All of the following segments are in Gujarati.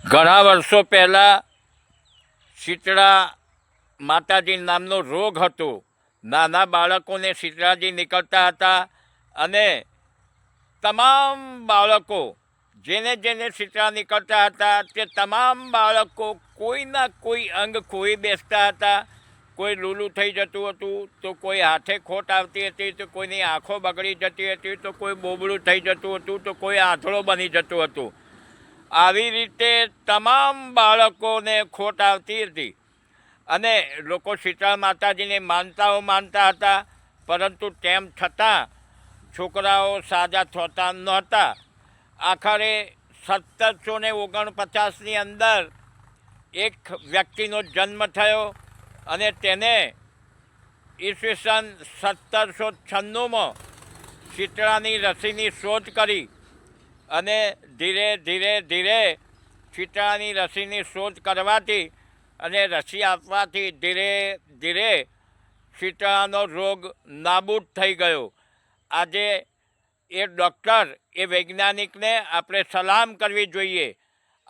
ઘણા વર્ષો પહેલાં શીતળા માતાજી નામનો રોગ હતો. નાના બાળકોને શીતળાજી નીકળતા હતા અને તમામ બાળકો જેને જેને શીતળા નીકળતા હતા તે તમામ બાળકો કોઈના કોઈ અંગ ખોઈ બેસતા હતા. કોઈ લૂલું થઈ જતું હતું, તો કોઈ હાથે ખોટ આવતી હતી, તો કોઈની આંખો બગડી જતી હતી, તો કોઈ બોબડું થઈ જતું હતું, તો કોઈ આંધળો બની જતું હતું. આવી રીતે તમામ બાળકોને ખોટ આવતી હતી અને લોકો શીતળા માતાજીને માનતા હતા. પરંતુ તેમ છતાં છોકરાઓ સાજા થતા નહોતા. આખરે 1749ની અંદર એક વ્યક્તિનો જન્મ થયો અને તેને ઈસવીસન 1796માં શીતળાની રસીની શોધ કરી અને ધીરે ધીરે શીતળાની રસીની શોધ કરવાથી અને રસી આપવાથી ધીરે ધીરે શીતળાનો રોગ નાબૂદ થઈ ગયો. આજે એ ડૉક્ટર, એ વૈજ્ઞાનિકને આપણે સલામ કરવી જોઈએ.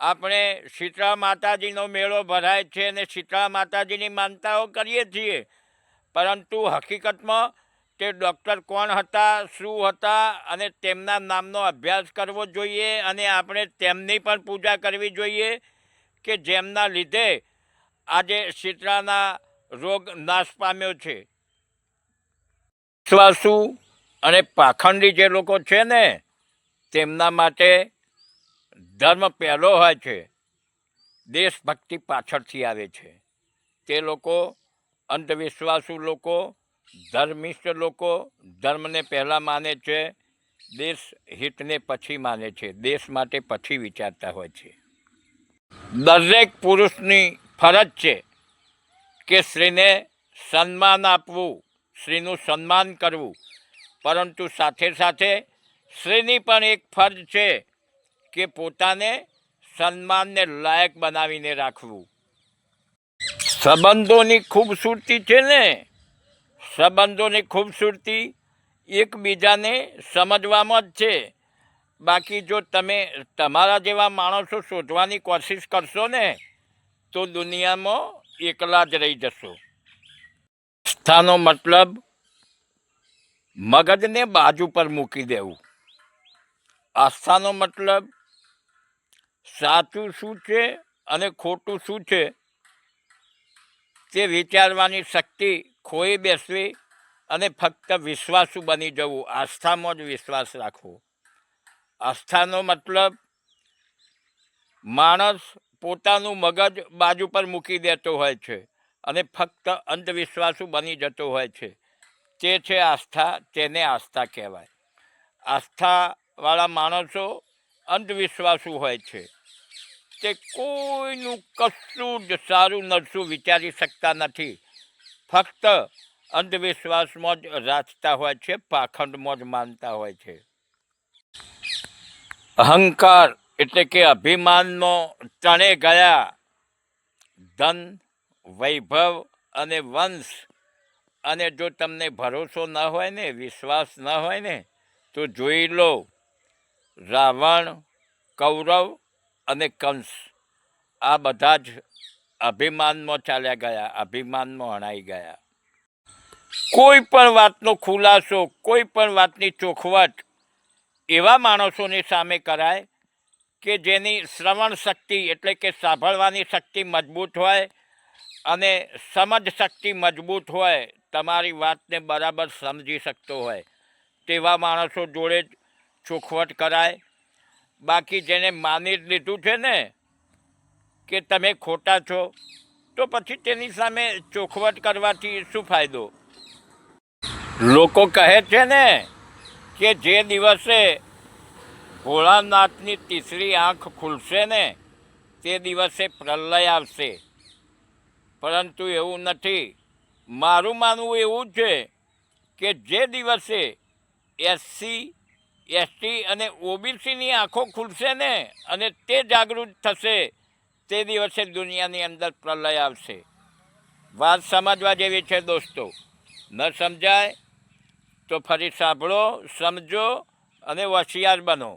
આપણે શીતળા માતાજીનો મેળો ભરાય છે અને શીતળા માતાજીની માનતાઓ કરીએ છીએ, પરંતુ હકીકતમાં તે ડૉક્ટર કોણ હતા, શું હતા, અને તેમના નામનો અભ્યાસ કરવો જોઈએ અને આપણે તેમની પણ પૂજા કરવી જોઈએ કે જેમના લીધે આજે શીતળાના રોગ નાશ પામ્યો છે. વિશ્વાસુ અને પાખંડી જે લોકો છે ને, તેમના માટે ધર્મ પહેલો હોય છે, દેશભક્તિ પાછળથી આવે છે. તે લોકો, અંધવિશ્વાસુ લોકો, ધર્મિષ્ઠ લોકો ધર્મને પહેલાં માને છે, દેશ હિતને પછી માને છે, દેશ માટે પછી વિચારતા હોય છે. દરેક પુરુષની ફરજ છે કે સ્ત્રીને સન્માન આપવું, સ્ત્રીનું સન્માન કરવું, પરંતુ સાથે સાથે સ્ત્રીની પણ એક ફરજ છે કે પોતાને સન્માનને લાયક બનાવીને રાખવું. સંબંધોની ખૂબસૂરતી છે ને, સંબંધોની ખૂબસૂરતી એકબીજાને સમજવામાં જ છે. બાકી જો તમે તમારા જેવા માણસો શોધવાની કોશિશ કરશો ને, તો દુનિયામાં એકલા જ રહી જશો. આસ્થાનો મતલબ મગજને બાજુ પર મૂકી દેવું. આસ્થાનો મતલબ સાચું શું છે અને ખોટું શું છે તે વિચારવાની શક્તિ ખોઈ બેસવી અને ફક્ત વિશ્વાસુ બની જવું, આસ્થામાં જ વિશ્વાસ રાખવો. આસ્થાનો મતલબ માણસ પોતાનું મગજ બાજુ પર મૂકી દેતો હોય છે અને ફક્ત અંધવિશ્વાસુ બની જતો હોય છે. તે છે આસ્થા, તેને આસ્થા કહેવાય. આસ્થાવાળા માણસો અંધવિશ્વાસુ હોય છે. તે કોઈનું કશું જ સારું નરસું વિચારી શકતા નથી, ફક્ત અંધવિશ્વાસમાં જ રાખતા હોય છે, પાખંડમાં જ માનતા હોય છે. અહંકાર એટલે કે અભિમાનમાં તણે ગયા. ધન, વૈભવ અને વંશ, અને જો તમને ભરોસો ન હોય ને, વિશ્વાસ ન હોય ને, તો જોઈ લો રાવણ, કૌરવ અને કંસ, આ બધા જ અભિમાનમાં ચાલ્યા ગયા, અભિમાનમાં હણાઈ ગયા. કોઈ પણ વાતનો ખુલાસો, કોઈ પણ વાતની ચોખવટ એવા માણસોની સામે કરાય કે જેની શ્રવણ શક્તિ એટલે કે સાંભળવાની શક્તિ મજબૂત હોય અને સમજ શક્તિ મજબૂત હોય, તમારી વાતને બરાબર સમજી શકતો હોય, તેવા માણસો જોડે જ ચોખવટ કરાય. બાકી જેને માની જ લીધું છે ને કે તમે ખોટા છો, તો પછી તેની સામે ચોખવટ કરવાથી શું ફાયદો? લોકો કહે છે ને કે જે દિવસે ભોળાનાથની તીસરી આંખ ખુલશે ને, તે દિવસે પ્રલય આવશે. પરંતુ એવું નથી. મારું માનવું એવું છે કે જે દિવસે SC, ST અને OBCની આંખો ખુલશે ને અને તે જાગૃત થશે, તે દિવસે દુનિયાની અંદર પ્રલય આવશે. વાત સમજવા જેવી છે દોસ્તો. ન સમજાય તો ફરી સાંભળો, સમજો અને હોશિયાર બનો.